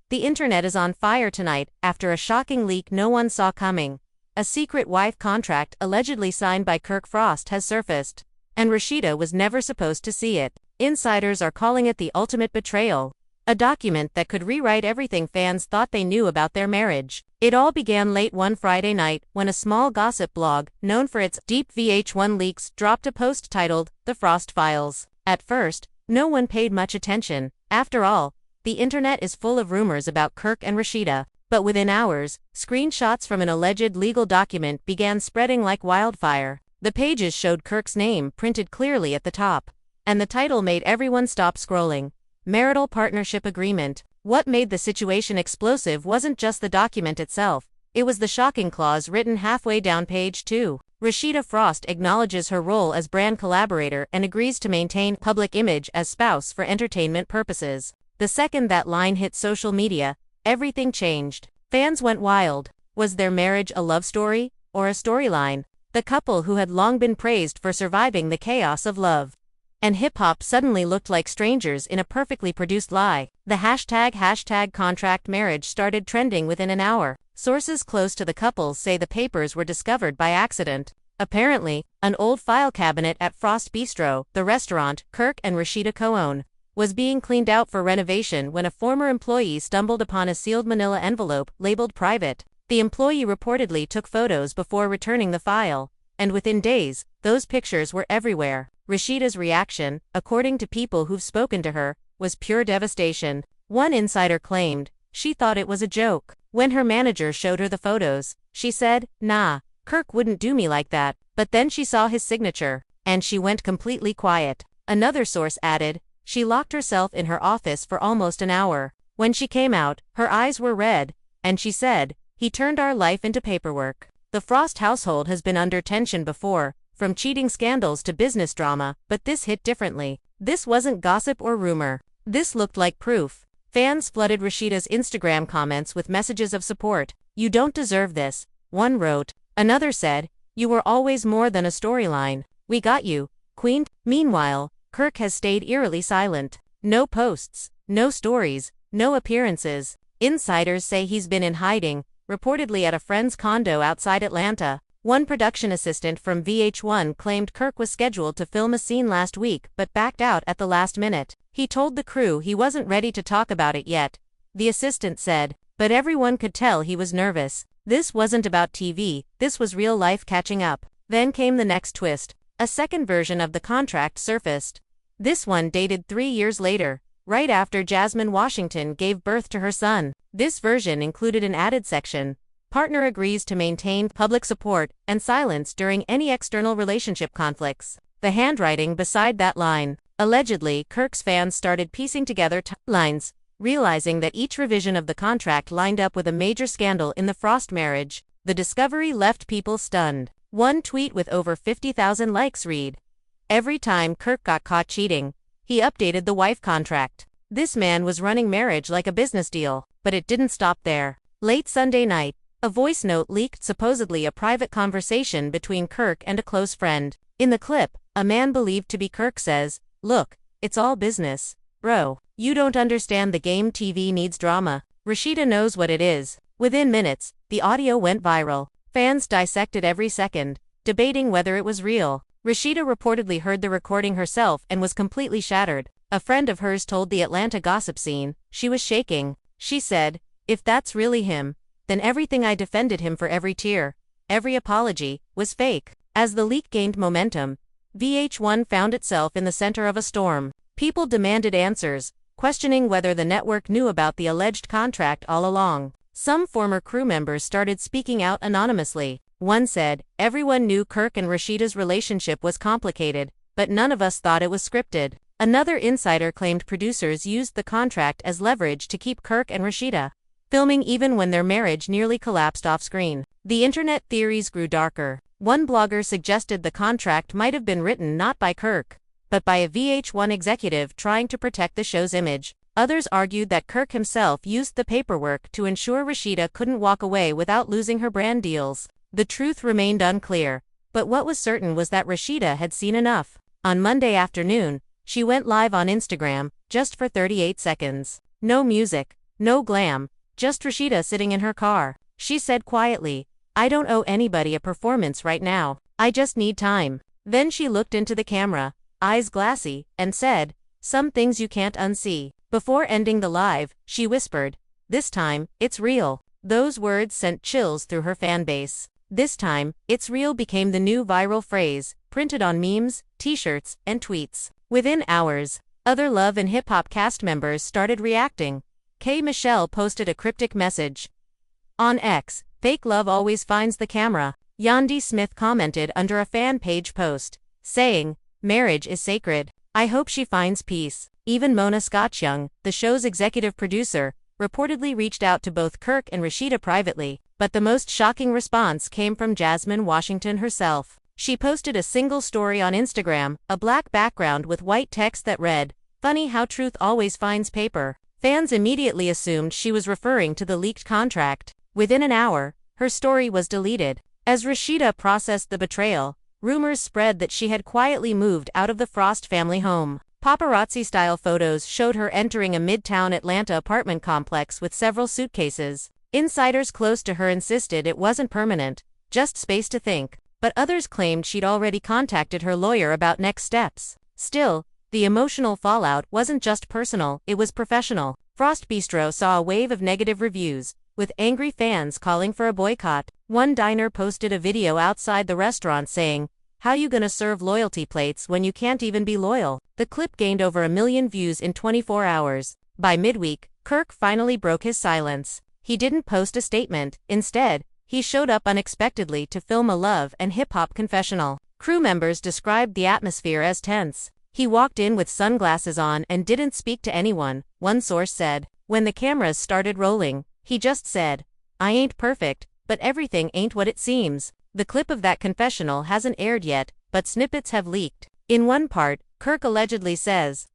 The internet is on fire tonight after a shocking leak no one saw coming. A secret wife contract allegedly signed by Kirk Frost has surfaced, and Rasheeda was never supposed to see it. Insiders are calling it the ultimate betrayal, a document that could rewrite everything fans thought they knew about their marriage. It all began late one Friday night when a small gossip blog, known for its deep VH1 leaks, dropped a post titled, "The Frost Files." At first, no one paid much attention. After all, the internet is full of rumors about Kirk and Rasheeda. But within hours, screenshots from an alleged legal document began spreading like wildfire. The pages showed Kirk's name printed clearly at the top, and the title made everyone stop scrolling. Marital Partnership Agreement. What made the situation explosive wasn't just the document itself, it was the shocking clause written halfway down page 2. Rasheeda Frost acknowledges her role as brand collaborator and agrees to maintain public image as spouse for entertainment purposes. The second that line hit social media, everything changed. Fans went wild. Was their marriage a love story, or a storyline? The couple who had long been praised for surviving the chaos of love and hip-hop suddenly looked like strangers in a perfectly produced lie. The hashtag contract marriage started trending within an hour. Sources close to the couple say the papers were discovered by accident. Apparently, an old file cabinet at Frost Bistro, the restaurant Kirk and Rasheeda co-own, was being cleaned out for renovation when a former employee stumbled upon a sealed manila envelope labeled private. The employee reportedly took photos before returning the file, and within days, those pictures were everywhere. Rasheeda's reaction, according to people who've spoken to her, was pure devastation. One insider claimed she thought it was a joke. When her manager showed her the photos, she said, "Nah, Kirk wouldn't do me like that." But then she saw his signature, and she went completely quiet. Another source added, she locked herself in her office for almost an hour. When she came out, her eyes were red, and she said, "He turned our life into paperwork." The Frost household has been under tension before, from cheating scandals to business drama, but this hit differently. This wasn't gossip or rumor. This looked like proof. Fans flooded Rasheeda's Instagram comments with messages of support. "You don't deserve this," one wrote. Another said, "You were always more than a storyline. We got you, Queen." Meanwhile, Kirk has stayed eerily silent. No posts, no stories, no appearances. Insiders say he's been in hiding, reportedly at a friend's condo outside Atlanta. One production assistant from VH1 claimed Kirk was scheduled to film a scene last week but backed out at the last minute. He told the crew he wasn't ready to talk about it yet, the assistant said, but everyone could tell he was nervous. This wasn't about TV, this was real life catching up. Then came the next twist. A second version of the contract surfaced. This one dated 3 years later, right after Jasmine Washington gave birth to her son. This version included an added section. Partner agrees to maintain public support and silence during any external relationship conflicts. The handwriting beside that line. Allegedly, Kirk's fans started piecing together timelines, realizing that each revision of the contract lined up with a major scandal in the Frost marriage. The discovery left people stunned. One tweet with over 50,000 likes read, "Every time Kirk got caught cheating, he updated the wife contract." This man was running marriage like a business deal, but it didn't stop there. Late Sunday night, a voice note leaked, supposedly a private conversation between Kirk and a close friend. In the clip, a man believed to be Kirk says, "Look, it's all business. Bro, you don't understand the game. TV needs drama. Rasheeda knows what it is." Within minutes, the audio went viral. Fans dissected every second, debating whether it was real. Rasheeda reportedly heard the recording herself and was completely shattered. A friend of hers told the Atlanta gossip scene, she was shaking. She said, "If that's really him, then everything I defended him for, every tear, every apology, was fake." As the leak gained momentum, VH1 found itself in the center of a storm. People demanded answers, questioning whether the network knew about the alleged contract all along. Some former crew members started speaking out anonymously. One said, "Everyone knew Kirk and Rasheeda's relationship was complicated, but none of us thought it was scripted." Another insider claimed producers used the contract as leverage to keep Kirk and Rasheeda filming even when their marriage nearly collapsed off-screen. The internet theories grew darker. One blogger suggested the contract might have been written not by Kirk, but by a VH1 executive trying to protect the show's image. Others argued that Kirk himself used the paperwork to ensure Rasheeda couldn't walk away without losing her brand deals. The truth remained unclear, but what was certain was that Rasheeda had seen enough. On Monday afternoon, she went live on Instagram, just for 38 seconds. No music, No glam, just Rasheeda sitting in her car. She said quietly, "I don't owe anybody a performance right now. I just need time." Then she looked into the camera, eyes glassy, and said, "Some things you can't unsee." Before ending the live, she whispered, "This time, it's real." Those words sent chills through her fanbase. "This time, it's real" became the new viral phrase, printed on memes, t-shirts, and tweets. Within hours, other Love and Hip Hop cast members started reacting. K. Michelle posted a cryptic message. On X, "Fake love always finds the camera." Yandi Smith commented under a fan page post, saying, "Marriage is sacred. I hope she finds peace." Even Mona Scotchyoung, the show's executive producer, reportedly reached out to both Kirk and Rasheeda privately, but the most shocking response came from Jasmine Washington herself. She posted a single story on Instagram, a black background with white text that read, "Funny how truth always finds paper." Fans immediately assumed she was referring to the leaked contract. Within an hour, her story was deleted. As Rasheeda processed the betrayal, rumors spread that she had quietly moved out of the Frost family home. Paparazzi-style photos showed her entering a midtown Atlanta apartment complex with several suitcases. Insiders close to her insisted it wasn't permanent, just space to think, but others claimed she'd already contacted her lawyer about next steps. Still, the emotional fallout wasn't just personal, it was professional. Frost Bistro saw a wave of negative reviews, with angry fans calling for a boycott. One diner posted a video outside the restaurant saying, "How you gonna serve loyalty plates when you can't even be loyal?" The clip gained over 1 million views in 24 hours. By midweek, Kirk finally broke his silence. He didn't post a statement. Instead, he showed up unexpectedly to film a Love and Hip Hop confessional. Crew members described the atmosphere as tense. "He walked in with sunglasses on and didn't speak to anyone," one source said. When the cameras started rolling, he just said, "I ain't perfect, but everything ain't what it seems." The clip of that confessional hasn't aired yet, but snippets have leaked. In one part, Kirk allegedly says,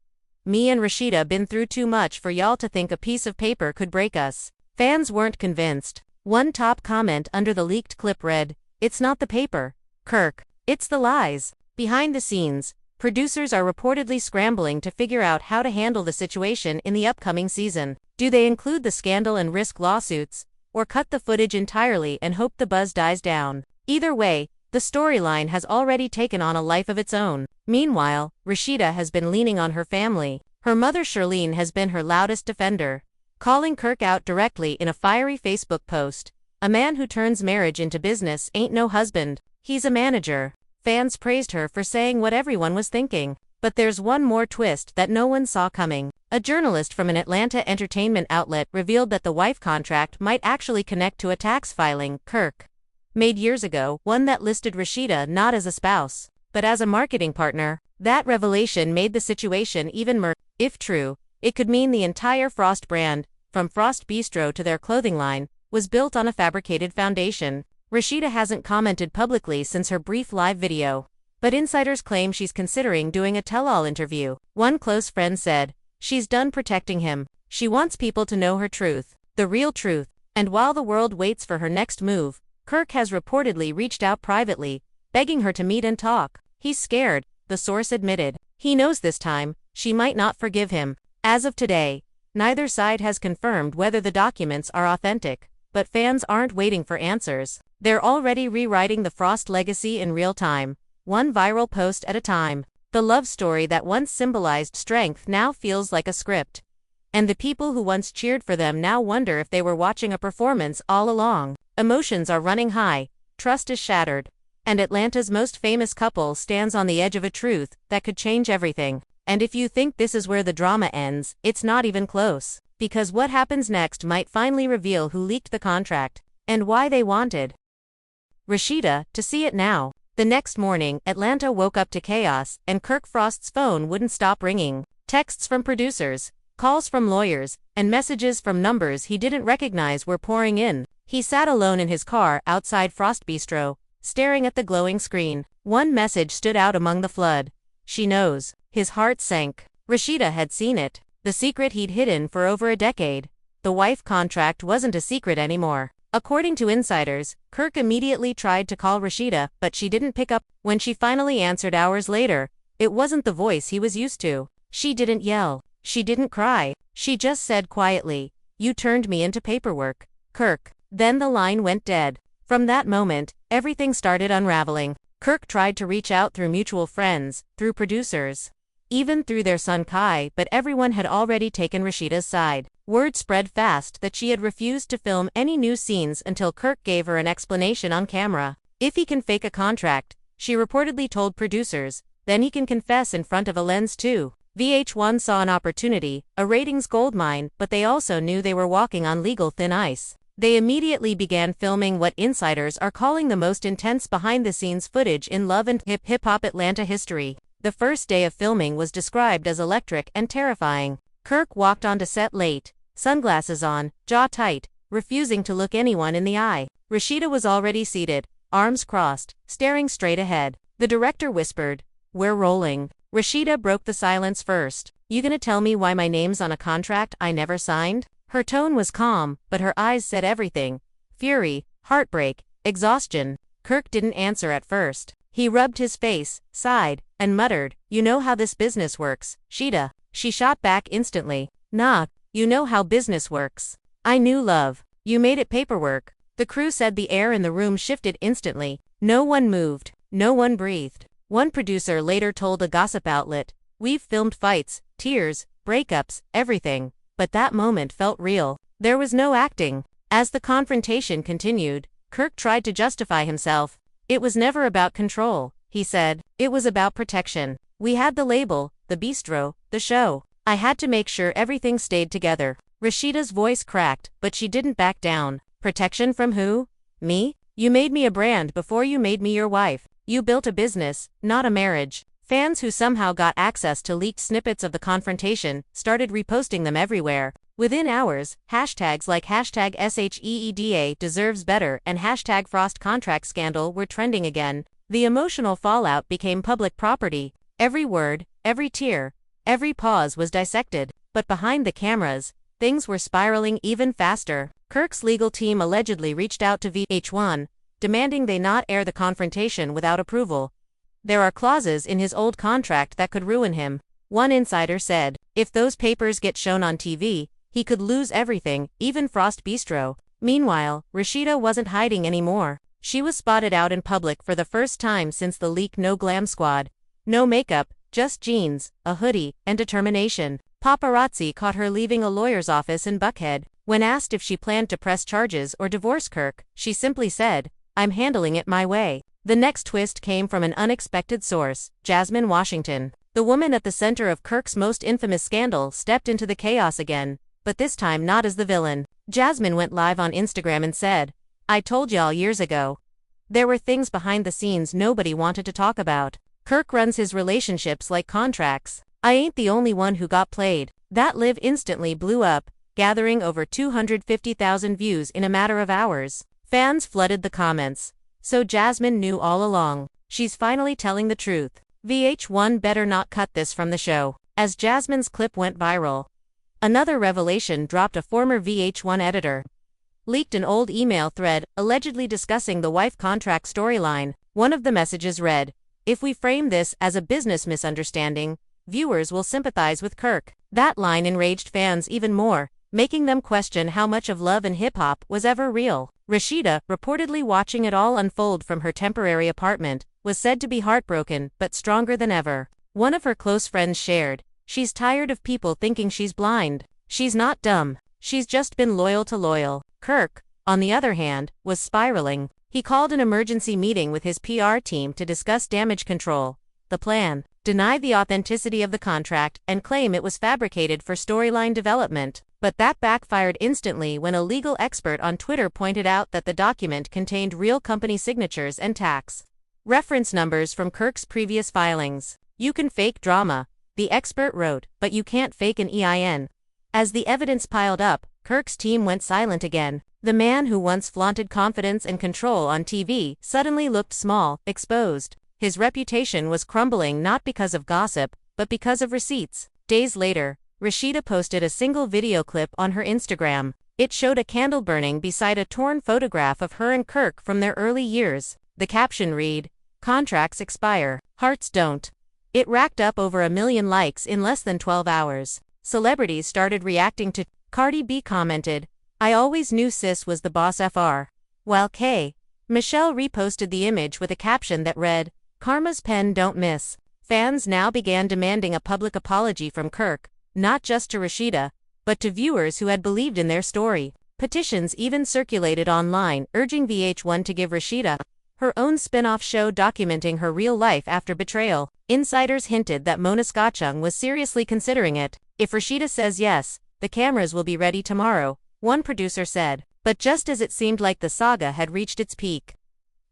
"Me and Rasheeda been through too much for y'all to think a piece of paper could break us." Fans weren't convinced. One top comment under the leaked clip read, "It's not the paper, Kirk, it's the lies." Behind the scenes, producers are reportedly scrambling to figure out how to handle the situation in the upcoming season. Do they include the scandal and risk lawsuits, or cut the footage entirely and hope the buzz dies down? Either way, the storyline has already taken on a life of its own. Meanwhile, Rasheeda has been leaning on her family. Her mother Shirlene has been her loudest defender, calling Kirk out directly in a fiery Facebook post. "A man who turns marriage into business ain't no husband, he's a manager." Fans praised her for saying what everyone was thinking. But there's one more twist that no one saw coming. A journalist from an Atlanta entertainment outlet revealed that the wife contract might actually connect to a tax filing Kirk made years ago, one that listed Rasheeda not as a spouse, but as a marketing partner. That revelation made the situation even murkier. If true, it could mean the entire Frost brand, from Frost Bistro to their clothing line, was built on a fabricated foundation. Rasheeda hasn't commented publicly since her brief live video, but insiders claim she's considering doing a tell-all interview. One close friend said, "She's done protecting him. She wants people to know her truth, the real truth." And while the world waits for her next move, Kirk has reportedly reached out privately, begging her to meet and talk. He's scared, the source admitted. He knows this time, she might not forgive him. As of today, neither side has confirmed whether the documents are authentic, but fans aren't waiting for answers. They're already rewriting the Frost legacy in real time, one viral post at a time. The love story that once symbolized strength now feels like a script. And the people who once cheered for them now wonder if they were watching a performance all along. Emotions are running high, trust is shattered, and Atlanta's most famous couple stands on the edge of a truth that could change everything. And if you think this is where the drama ends, it's not even close. Because what happens next might finally reveal who leaked the contract, and why they wanted Rasheeda to see it now. The next morning, Atlanta woke up to chaos, and Kirk Frost's phone wouldn't stop ringing. Texts from producers, calls from lawyers, and messages from numbers he didn't recognize were pouring in. He sat alone in his car outside Frost Bistro, staring at the glowing screen. One message stood out among the flood. "She knows." His heart sank. Rasheeda had seen it. The secret he'd hidden for over a decade. The wife contract wasn't a secret anymore. According to insiders, Kirk immediately tried to call Rasheeda, but she didn't pick up. When she finally answered hours later, it wasn't the voice he was used to. She didn't yell. She didn't cry. She just said quietly, You turned me into paperwork, Kirk. Then the line went dead. From that moment, everything started unraveling. Kirk tried to reach out through mutual friends, through producers, even through their son Kai, but everyone had already taken Rasheeda's side. Word spread fast that she had refused to film any new scenes until Kirk gave her an explanation on camera. If he can fake a contract, she reportedly told producers, then he can confess in front of a lens too. VH1 saw an opportunity, a ratings goldmine, but they also knew they were walking on legal thin ice. They immediately began filming what insiders are calling the most intense behind-the-scenes footage in Love and Hip-Hop Atlanta history. The first day of filming was described as electric and terrifying. Kirk walked onto set late, sunglasses on, jaw tight, refusing to look anyone in the eye. Rasheeda was already seated, arms crossed, staring straight ahead. The director whispered, "We're rolling." Rasheeda broke the silence first. "You gonna tell me why my name's on a contract I never signed?" Her tone was calm, but her eyes said everything. Fury, heartbreak, exhaustion. Kirk didn't answer at first. He rubbed his face, sighed, and muttered, "You know how this business works, Sheeda." She shot back instantly. "Nah, you know how business works. I knew love. You made it paperwork." The crew said the air in the room shifted instantly. No one moved. No one breathed. One producer later told a gossip outlet, "We've filmed fights, tears, breakups, everything. But that moment felt real. There was no acting." As the confrontation continued, Kirk tried to justify himself. "It was never about control," he said. "It was about protection. We had the label, the bistro, the show. I had to make sure everything stayed together." Rasheeda's voice cracked, but she didn't back down. "Protection from who? Me? You made me a brand before you made me your wife. You built a business, not a marriage." Fans who somehow got access to leaked snippets of the confrontation started reposting them everywhere. Within hours, hashtags like hashtag SHEEDA deserves better and hashtag Frost contract scandal were trending again. The emotional fallout became public property. Every word, every tear, every pause was dissected. But behind the cameras, things were spiraling even faster. Kirk's legal team allegedly reached out to VH1, demanding they not air the confrontation without approval. "There are clauses in his old contract that could ruin him," one insider said. "If those papers get shown on TV, he could lose everything, even Frost Bistro." Meanwhile, Rasheeda wasn't hiding anymore. She was spotted out in public for the first time since the leak. No glam squad. No makeup, just jeans, a hoodie, and determination. Paparazzi caught her leaving a lawyer's office in Buckhead. When asked if she planned to press charges or divorce Kirk, she simply said, "I'm handling it my way." The next twist came from an unexpected source, Jasmine Washington. The woman at the center of Kirk's most infamous scandal stepped into the chaos again, but this time not as the villain. Jasmine went live on Instagram and said, "I told y'all years ago. There were things behind the scenes nobody wanted to talk about. Kirk runs his relationships like contracts. I ain't the only one who got played." That live instantly blew up, gathering over 250,000 views in a matter of hours. Fans flooded the comments. "So Jasmine knew all along. She's finally telling the truth. VH1 better not cut this from the show." As Jasmine's clip went viral, another revelation dropped. A former VH1 editor leaked an old email thread, allegedly discussing the wife contract storyline. One of the messages read, "If we frame this as a business misunderstanding, viewers will sympathize with Kirk." That line enraged fans even more, making them question how much of Love and Hip Hop was ever real. Rasheeda, reportedly watching it all unfold from her temporary apartment, was said to be heartbroken but stronger than ever. One of her close friends shared, "She's tired of people thinking she's blind. She's not dumb. She's just been loyal to loyal." Kirk, on the other hand, was spiraling. He called an emergency meeting with his PR team to discuss damage control, the plan, deny the authenticity of the contract, and claim it was fabricated for storyline development. But that backfired instantly when a legal expert on Twitter pointed out that the document contained real company signatures and tax reference numbers from Kirk's previous filings. "You can fake drama," the expert wrote, "but you can't fake an EIN." As the evidence piled up, Kirk's team went silent again. The man who once flaunted confidence and control on TV suddenly looked small, exposed. His reputation was crumbling not because of gossip, but because of receipts. Days later, Rasheeda posted a single video clip on her Instagram. It showed a candle burning beside a torn photograph of her and Kirk from their early years. The caption read, "Contracts expire, hearts don't." It racked up over 1 million likes in less than 12 hours. Celebrities started reacting to Cardi B commented, "I always knew sis was the boss FR." While Michelle reposted the image with a caption that read, "Karma's pen don't miss." Fans now began demanding a public apology from Kirk, not just to Rasheeda, but to viewers who had believed in their story. Petitions even circulated online urging VH1 to give Rasheeda her own spin-off show documenting her real life after betrayal. Insiders hinted that Mona Scotchung was seriously considering it. "If Rasheeda says yes, the cameras will be ready tomorrow," one producer said. But just as it seemed like the saga had reached its peak,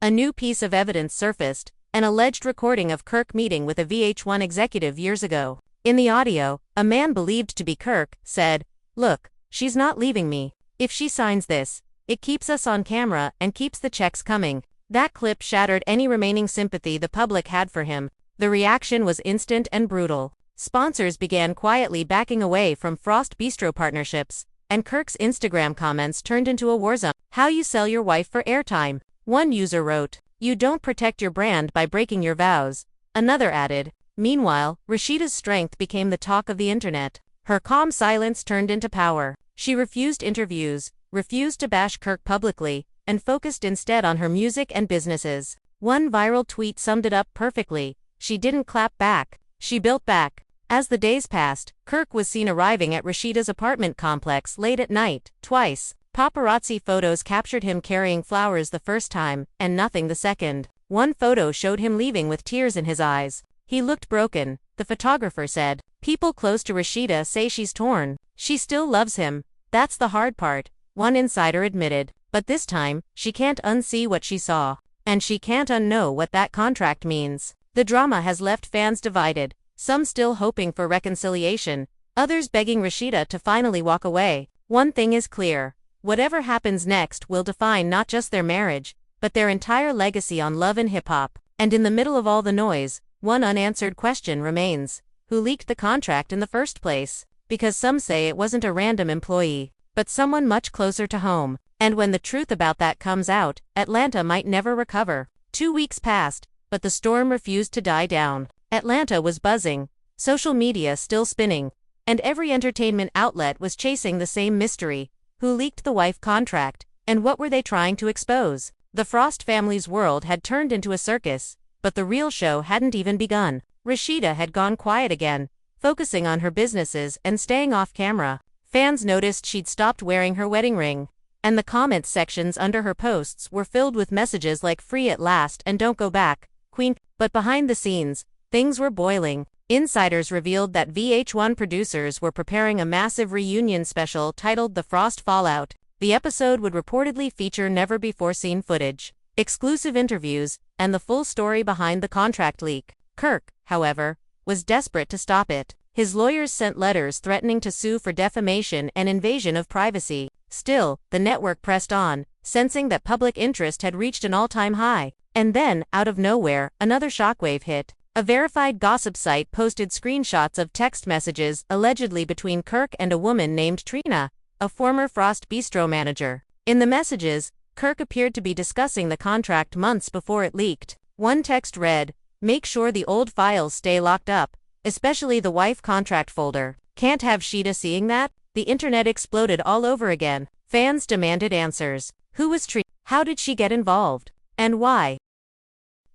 a new piece of evidence surfaced, an alleged recording of Kirk meeting with a VH1 executive years ago. In the audio, a man believed to be Kirk said, "Look, she's not leaving me. If she signs this, it keeps us on camera and keeps the checks coming." That clip shattered any remaining sympathy the public had for him. The reaction was instant and brutal. Sponsors began quietly backing away from Frost Bistro partnerships, and Kirk's Instagram comments turned into a war zone. "How you sell your wife for airtime," one user wrote. "You don't protect your brand by breaking your vows," another added. Meanwhile, Rasheeda's strength became the talk of the internet. Her calm silence turned into power. She refused interviews, refused to bash Kirk publicly, and focused instead on her music and businesses. One viral tweet summed it up perfectly: "She didn't clap back, she built back." As the days passed, Kirk was seen arriving at Rasheeda's apartment complex late at night, twice. Paparazzi photos captured him carrying flowers the first time, and nothing the second. One photo showed him leaving with tears in his eyes. He looked broken, the photographer said. "People close to Rasheeda say she's torn. She still loves him. That's the hard part," one insider admitted. But this time, she can't unsee what she saw. And she can't unknow what that contract means. The drama has left fans divided, some still hoping for reconciliation, others begging Rasheeda to finally walk away. One thing is clear: whatever happens next will define not just their marriage, but their entire legacy on Love and Hip Hop. And in the middle of all the noise, one unanswered question remains: who leaked the contract in the first place? Because some say it wasn't a random employee, but someone much closer to home. And when the truth about that comes out, Atlanta might never recover. 2 weeks passed, but the storm refused to die down. Atlanta was buzzing, social media still spinning, and every entertainment outlet was chasing the same mystery: who leaked the wife contract, and what were they trying to expose? The Frost family's world had turned into a circus, but the real show hadn't even begun. Rasheeda had gone quiet again, focusing on her businesses and staying off camera. Fans noticed she'd stopped wearing her wedding ring, and the comments sections under her posts were filled with messages like "free at last" and "don't go back, Queen." But behind the scenes, things were boiling. Insiders revealed that VH1 producers were preparing a massive reunion special titled The Frost Fallout. The episode would reportedly feature never-before-seen footage, exclusive interviews, and the full story behind the contract leak. Kirk, however, was desperate to stop it. His lawyers sent letters threatening to sue for defamation and invasion of privacy. Still, the network pressed on, sensing that public interest had reached an all-time high. And then, out of nowhere, another shockwave hit. A verified gossip site posted screenshots of text messages allegedly between Kirk and a woman named Trina, a former Frost Bistro manager. In the messages, Kirk appeared to be discussing the contract months before it leaked. One text read, "Make sure the old files stay locked up, especially the wife contract folder. Can't have Sheeda seeing that?" The internet exploded all over again. Fans demanded answers. Who was Trina? How did she get involved? And why?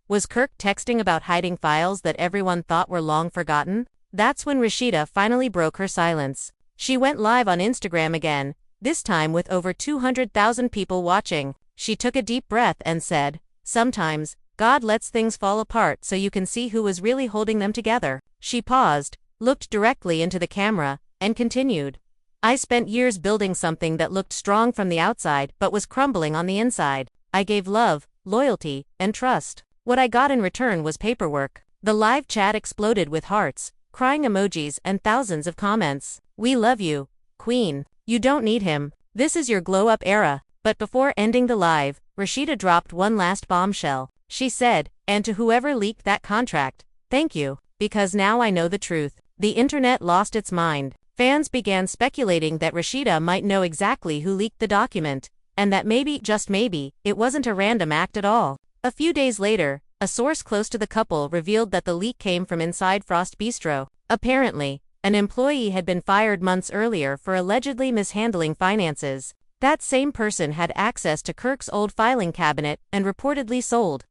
Was Kirk texting about hiding files that everyone thought were long forgotten? That's when Rasheeda finally broke her silence. She went live on Instagram again, this time with over 200,000 people watching. She took a deep breath and said, "Sometimes, God lets things fall apart so you can see who was really holding them together." She paused, looked directly into the camera, and continued, "I spent years building something that looked strong from the outside but was crumbling on the inside. I gave love, loyalty, and trust. What I got in return was paperwork." The live chat exploded with hearts, crying emojis, and thousands of comments. "We love you, Queen. You don't need him. This is your glow-up era." But before ending the live, Rasheeda dropped one last bombshell. She said, "And to whoever leaked that contract, thank you, because now I know the truth." The internet lost its mind. Fans began speculating that Rasheeda might know exactly who leaked the document, and that maybe, just maybe, it wasn't a random act at all. A few days later, a source close to the couple revealed that the leak came from inside Frost Bistro. Apparently, An employee had been fired months earlier for allegedly mishandling finances. That same person had access to Kirk's old filing cabinet and reportedly sold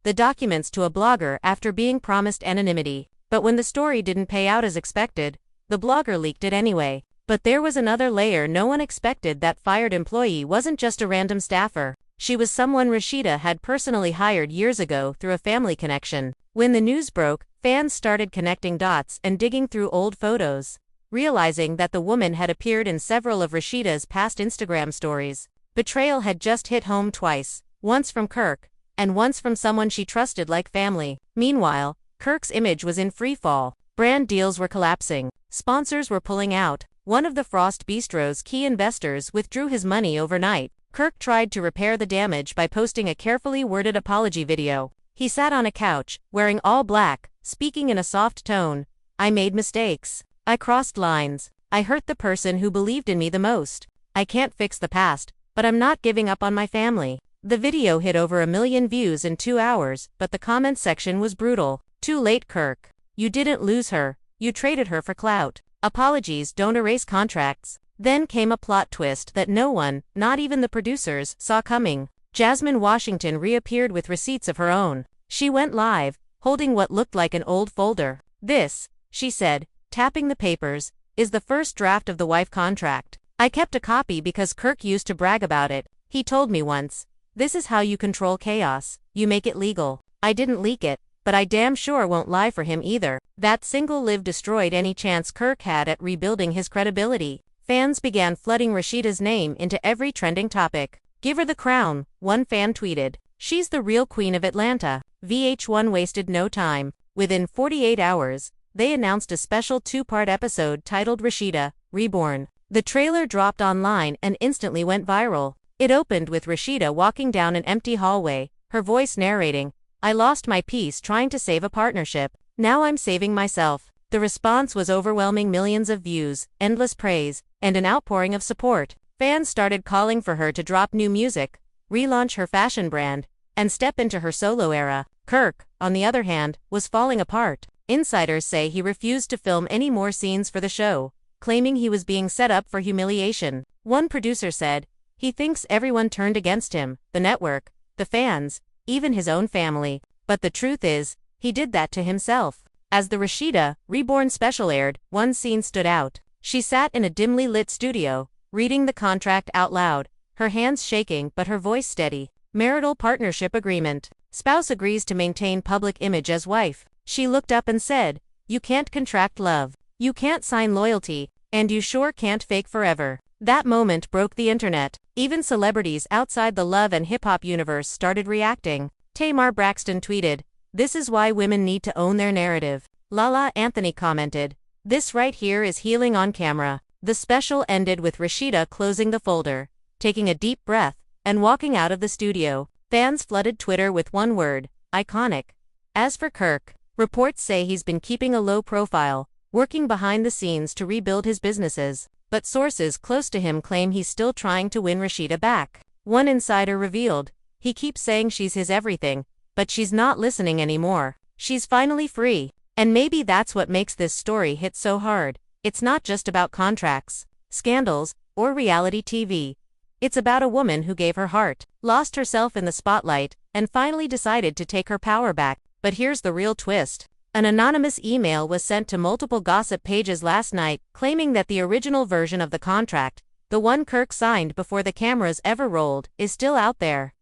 the documents to a blogger after being promised anonymity. But when the story didn't pay out as expected, the blogger leaked it anyway. But there was another layer no one expected. That fired employee wasn't just a random staffer. She was someone Rasheeda had personally hired years ago through a family connection. When the news broke, fans started connecting dots and digging through old photos, realizing that the woman had appeared in several of Rasheeda's past Instagram stories. Betrayal had just hit home twice, once from Kirk, and once from someone she trusted like family. Meanwhile, Kirk's image was in freefall. Brand deals were collapsing. Sponsors were pulling out. One of the Frost Bistro's key investors withdrew his money overnight. Kirk tried to repair the damage by posting a carefully worded apology video. He sat on a couch, wearing all black, speaking in a soft tone. "I made mistakes. I crossed lines. I hurt the person who believed in me the most. I can't fix the past, but I'm not giving up on my family." The video hit over 1 million views in 2 hours, but the comment section was brutal. "Too late, Kirk. You didn't lose her. You traded her for clout. Apologies don't erase contracts." Then came a plot twist that no one, not even the producers, saw coming. Jasmine Washington reappeared with receipts of her own. She went live, holding what looked like an old folder. "This," she said, tapping the papers, "is the first draft of the wife contract. I kept a copy because Kirk used to brag about it. He told me once, 'This is how you control chaos. You make it legal.' I didn't leak it, but I damn sure won't lie for him either." That single live destroyed any chance Kirk had at rebuilding his credibility. Fans began flooding Rasheeda's name into every trending topic. "Give her the crown," one fan tweeted. "She's the real queen of Atlanta." VH1 wasted no time. Within 48 hours, they announced a special 2-part episode titled Rasheeda, Reborn. The trailer dropped online and instantly went viral. It opened with Rasheeda walking down an empty hallway, her voice narrating, "I lost my peace trying to save a partnership. Now I'm saving myself." The response was overwhelming. Millions of views, endless praise, and an outpouring of support. Fans started calling for her to drop new music, relaunch her fashion brand, and step into her solo era. Kirk, on the other hand, was falling apart. Insiders say he refused to film any more scenes for the show, claiming he was being set up for humiliation. One producer said, "He thinks everyone turned against him, the network, the fans, even his own family. But the truth is, he did that to himself." As the Rasheeda, Reborn special aired, one scene stood out. She sat in a dimly lit studio, reading the contract out loud, her hands shaking but her voice steady. "Marital partnership agreement. Spouse agrees to maintain public image as wife." She looked up and said, "You can't contract love. You can't sign loyalty, and you sure can't fake forever." That moment broke the internet. Even celebrities outside the love and hip-hop universe started reacting. Tamar Braxton tweeted, "This is why women need to own their narrative." Lala Anthony commented, "This right here is healing on camera." The special ended with Rasheeda closing the folder, taking a deep breath, and walking out of the studio. Fans flooded Twitter with one word, iconic. As for Kirk, reports say he's been keeping a low profile, working behind the scenes to rebuild his businesses. But sources close to him claim he's still trying to win Rasheeda back. One insider revealed, "He keeps saying she's his everything, but she's not listening anymore. She's finally free." And maybe that's what makes this story hit so hard. It's not just about contracts, scandals, or reality TV. It's about a woman who gave her heart, lost herself in the spotlight, and finally decided to take her power back. But here's the real twist. An anonymous email was sent to multiple gossip pages last night, claiming that the original version of the contract, the one Kirk signed before the cameras ever rolled, is still out there,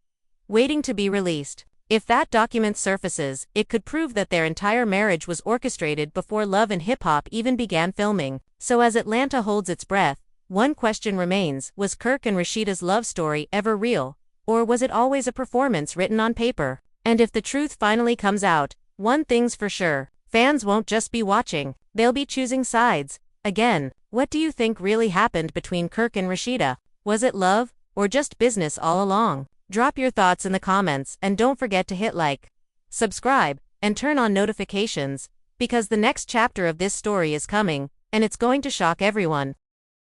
waiting to be released. If that document surfaces, it could prove that their entire marriage was orchestrated before Love and Hip Hop even began filming. So as Atlanta holds its breath, one question remains: was Kirk and Rasheeda's love story ever real? Or was it always a performance written on paper? And if the truth finally comes out, one thing's for sure, fans won't just be watching, they'll be choosing sides. Again, what do you think really happened between Kirk and Rasheeda? Was it love, or just business all along? Drop your thoughts in the comments and don't forget to hit like, subscribe, and turn on notifications, because the next chapter of this story is coming, and it's going to shock everyone.